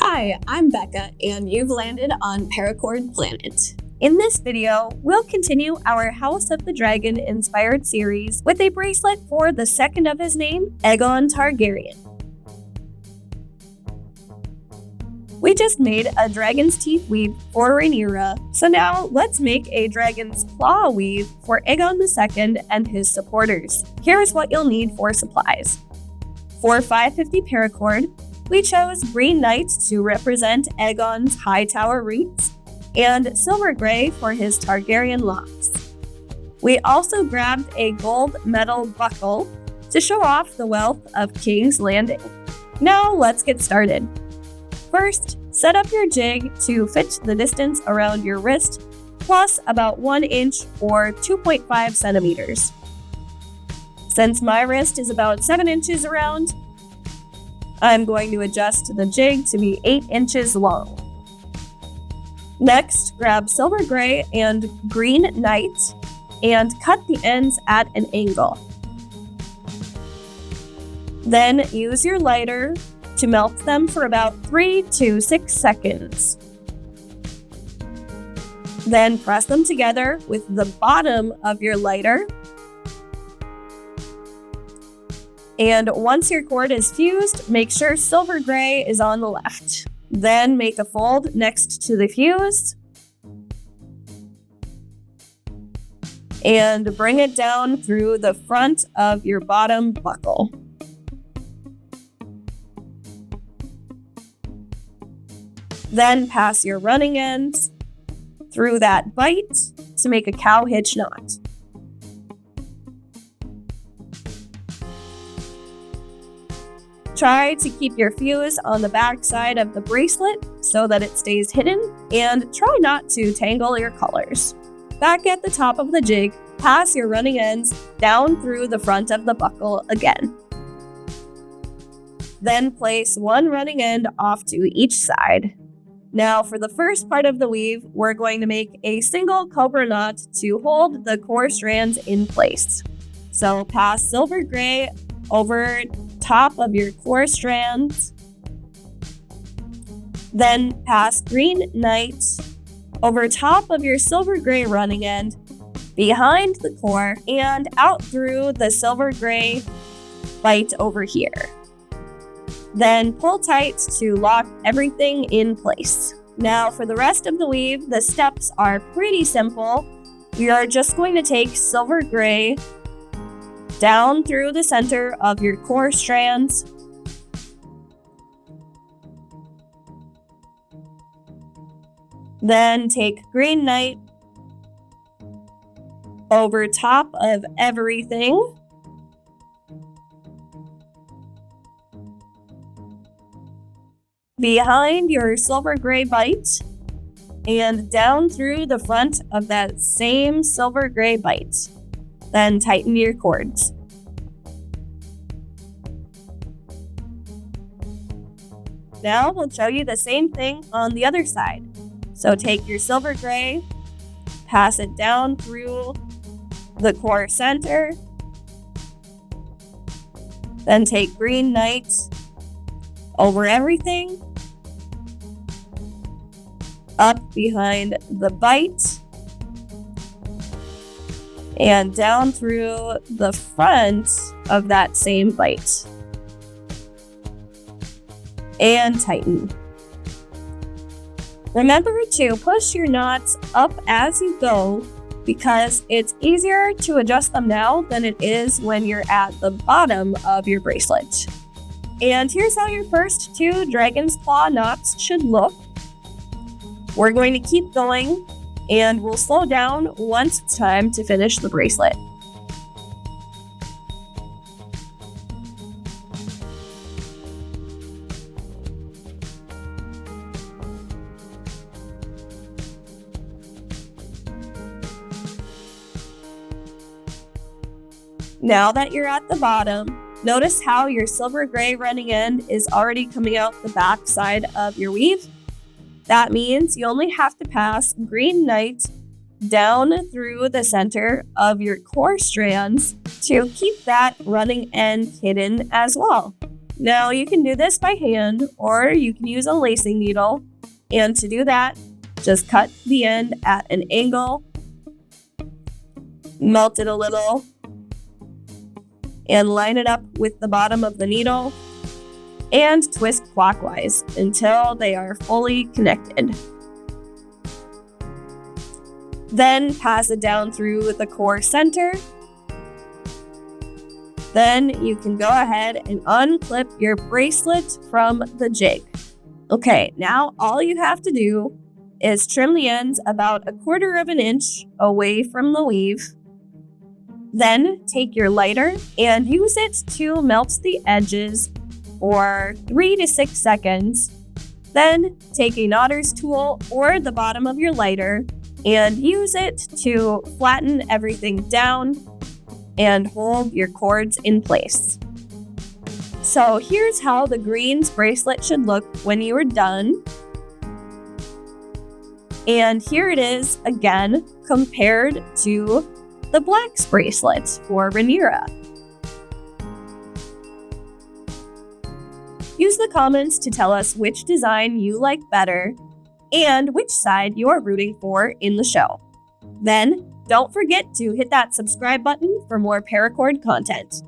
Hi, I'm Becca, and you've landed on Paracord Planet. In this video, we'll continue our House of the Dragon-inspired series with a bracelet for the second of his name, Aegon Targaryen. We just made a dragon's teeth weave for Rhaenyra, so now let's make a dragon's claw weave for Aegon II and his supporters. Here's what you'll need for supplies. For 550 paracord, we chose green knight to represent Aegon's high tower roots, and silver gray for his Targaryen locks. We also grabbed a gold metal buckle to show off the wealth of King's Landing. Now let's get started. First, set up your jig to fit the distance around your wrist, plus about 1 inch or 2.5 centimeters. Since my wrist is about 7 inches around, I'm going to adjust the jig to be 8 inches long. Next, grab silver gray and green knight and cut the ends at an angle. Then use your lighter to melt them for about 3 to 6 seconds. Then press them together with the bottom of your lighter. And once your cord is fused, make sure silver gray is on the left. Then make a fold next to the fuse and bring it down through the front of your bottom buckle. Then pass your running ends through that bite to make a cow hitch knot. Try to keep your fuse on the back side of the bracelet so that it stays hidden, and try not to tangle your colors. Back at the top of the jig, pass your running ends down through the front of the buckle again. Then place one running end off to each side. Now for the first part of the weave, we're going to make a single cobra knot to hold the core strands in place. So pass silver gray over top of your core strands, then pass green knight over top of your silver gray running end, behind the core, and out through the silver gray bite over here. Then pull tight to lock everything in place. Now for the rest of the weave, the steps are pretty simple. We are just going to take silver gray down through the center of your core strands, then take green knight over top of everything, behind your silver gray bite, and down through the front of that same silver gray bite. Then tighten your cords. Now we'll show you the same thing on the other side. So take your silver gray, pass it down through the core center, then take green knight over everything, up behind the bite, and down through the front of that same bite. And tighten. Remember to push your knots up as you go, because it's easier to adjust them now than it is when you're at the bottom of your bracelet. And here's how your first 2 dragon's claw knots should look. We're going to keep going, and we'll slow down once it's time to finish the bracelet. Now that you're at the bottom, notice how your silver gray running end is already coming out the back side of your weave. That means you only have to pass green knight down through the center of your core strands to keep that running end hidden as well. Now you can do this by hand or you can use a lacing needle. And to do that, just cut the end at an angle, melt it a little, and line it up with the bottom of the needle and twist clockwise until they are fully connected. Then pass it down through the core center. Then you can go ahead and unclip your bracelet from the jig. Okay, now all you have to do is trim the ends about 1/4 of an inch away from the weave. Then take your lighter and use it to melt the edges for 3 to 6 seconds. Then take a knotter's tool or the bottom of your lighter and use it to flatten everything down and hold your cords in place. So here's how the green's bracelet should look when you are done. And here it is again compared to the black's bracelet for Rhaenyra. Use the comments to tell us which design you like better and which side you are rooting for in the show. Then, don't forget to hit that subscribe button for more Paracord content.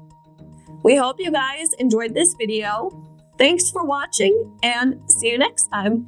We hope you guys enjoyed this video. Thanks for watching and see you next time.